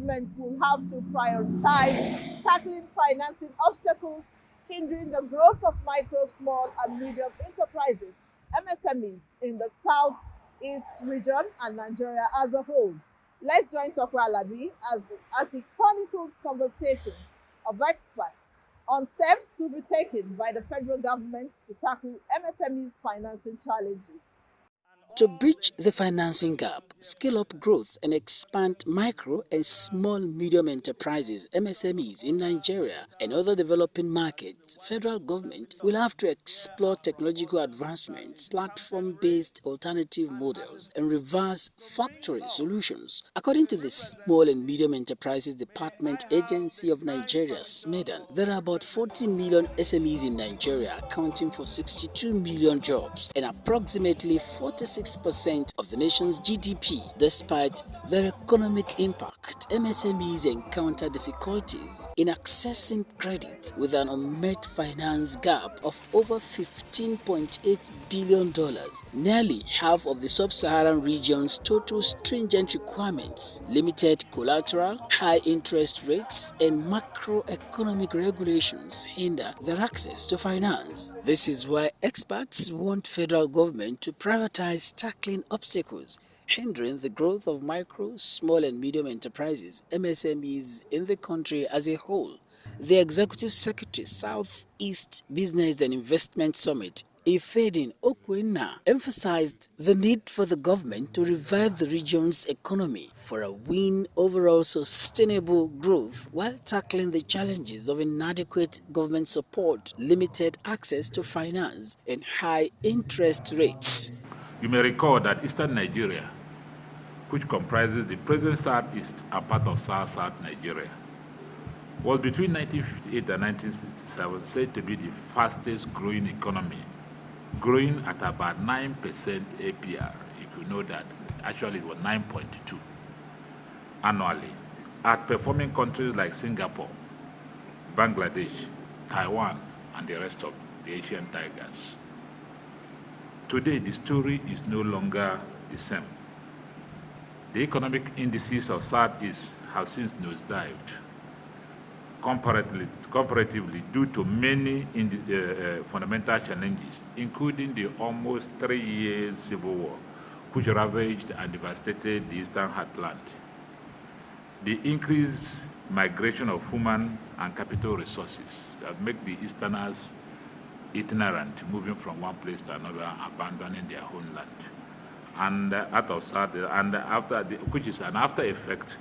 government will have to prioritize tackling financing obstacles hindering the growth of micro, small, and medium enterprises, MSMEs, in the Southeast region and Nigeria as a whole. Let's join Tokwe Alabi as he chronicles conversations of experts on steps to be taken by the federal government to tackle MSMEs' financing challenges. To bridge the financing gap, scale up growth and expand micro and small medium enterprises MSMEs in Nigeria and other developing markets, federal government will have to explore technological advancements, platform-based alternative models and reverse factoring solutions. According to the Small and Medium Enterprises Department Agency of Nigeria, SMEDAN, there are about 40 million SMEs in Nigeria accounting for 62 million jobs and approximately 46% of the nation's GDP. Despite their economic impact, MSMEs encounter difficulties in accessing credit with an unmet finance gap of over $15.8 billion. Nearly half of the sub-Saharan region's total stringent requirements, limited collateral, high interest rates, and macroeconomic regulations hinder their access to finance. This is why experts want federal government to prioritize tackling obstacles hindering the growth of micro, small and medium enterprises, MSMEs, in the country as a whole. The Executive Secretary, Southeast Business and Investment Summit, Ifedin Okwena, emphasized the need for the government to revive the region's economy for a win overall sustainable growth while tackling the challenges of inadequate government support, limited access to finance, and high interest rates. You may recall that Eastern Nigeria, which comprises the present Southeast and part of South Nigeria, was between 1958 and 1967 said to be the fastest growing economy, growing at about 9% APR. If you know that, actually it was 9.2 annually, outperforming countries like Singapore, Bangladesh, Taiwan, and the rest of the Asian tigers. Today, the story is no longer the same. The economic indices of Southeast have since nosedived, comparatively due to many fundamental challenges, including the almost 3 years civil war, which ravaged and devastated the eastern heartland. The increased migration of human and capital resources that make the Easterners itinerant, moving from one place to another, abandoning their homeland, and out of South, and which is an after effect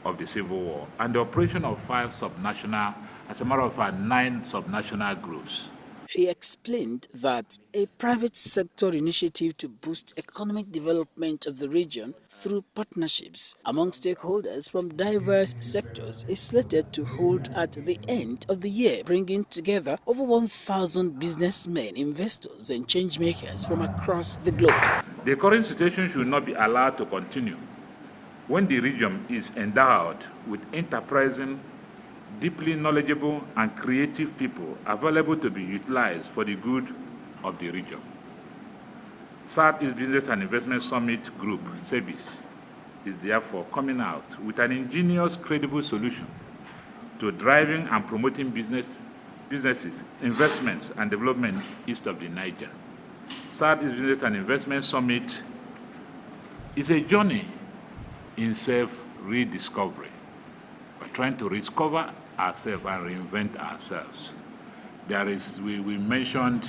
of the Civil War, and the operation of 5 subnational, as a matter of fact, 9 subnational groups. He explained that a private sector initiative to boost economic development of the region through partnerships among stakeholders from diverse sectors is slated to hold at the end of the year, bringing together over 1,000 businessmen, investors, and changemakers from across the globe. The current situation should not be allowed to continue when the region is endowed with enterprising, deeply knowledgeable and creative people available to be utilized for the good of the region. Southeast Business and Investment Summit Group, SEBIS, is therefore coming out with an ingenious, credible solution to driving and promoting businesses, investments, and development east of the Niger. Southeast Business and Investment Summit is a journey in self-rediscovery. We're trying to rediscover ourselves and reinvent ourselves. We mentioned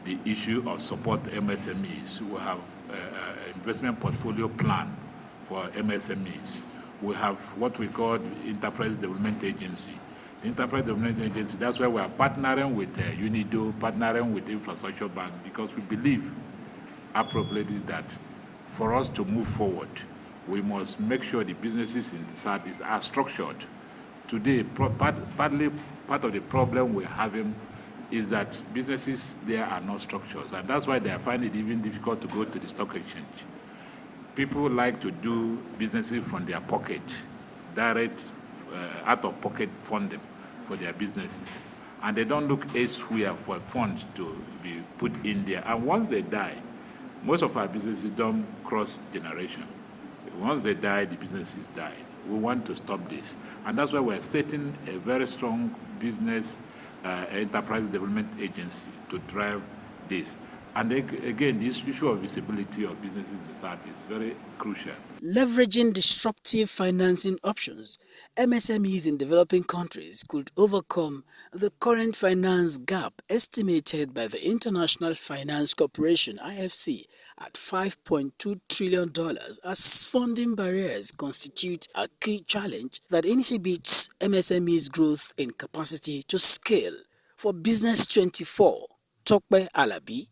the issue of support MSMEs. We have an investment portfolio plan for MSMEs. We have what we call the Enterprise Development Agency. The Enterprise Development Agency, that's why we are partnering with UNIDO, partnering with Infrastructure Bank, because we believe appropriately that for us to move forward, we must make sure the businesses in the Southeast are structured. Today, part of the problem we're having is that businesses there are not structured, and that's why they find it even difficult to go to the stock exchange. People like to do businesses from their pocket, direct, out-of-pocket funding for their businesses, and they don't look elsewhere for funds to be put in there. And once they die, most of our businesses don't cross generation. Once they die, the businesses die. We want to stop this. And that's why we're setting a very strong business enterprise development agency to drive this. And again, this issue of visibility of businesses in the South is very crucial. Leveraging disruptive financing options, MSMEs in developing countries could overcome the current finance gap estimated by the International Finance Corporation (IFC) at $5.2 trillion, as funding barriers constitute a key challenge that inhibits MSMEs' growth in capacity to scale. For Business 24, Tokpe Alabi,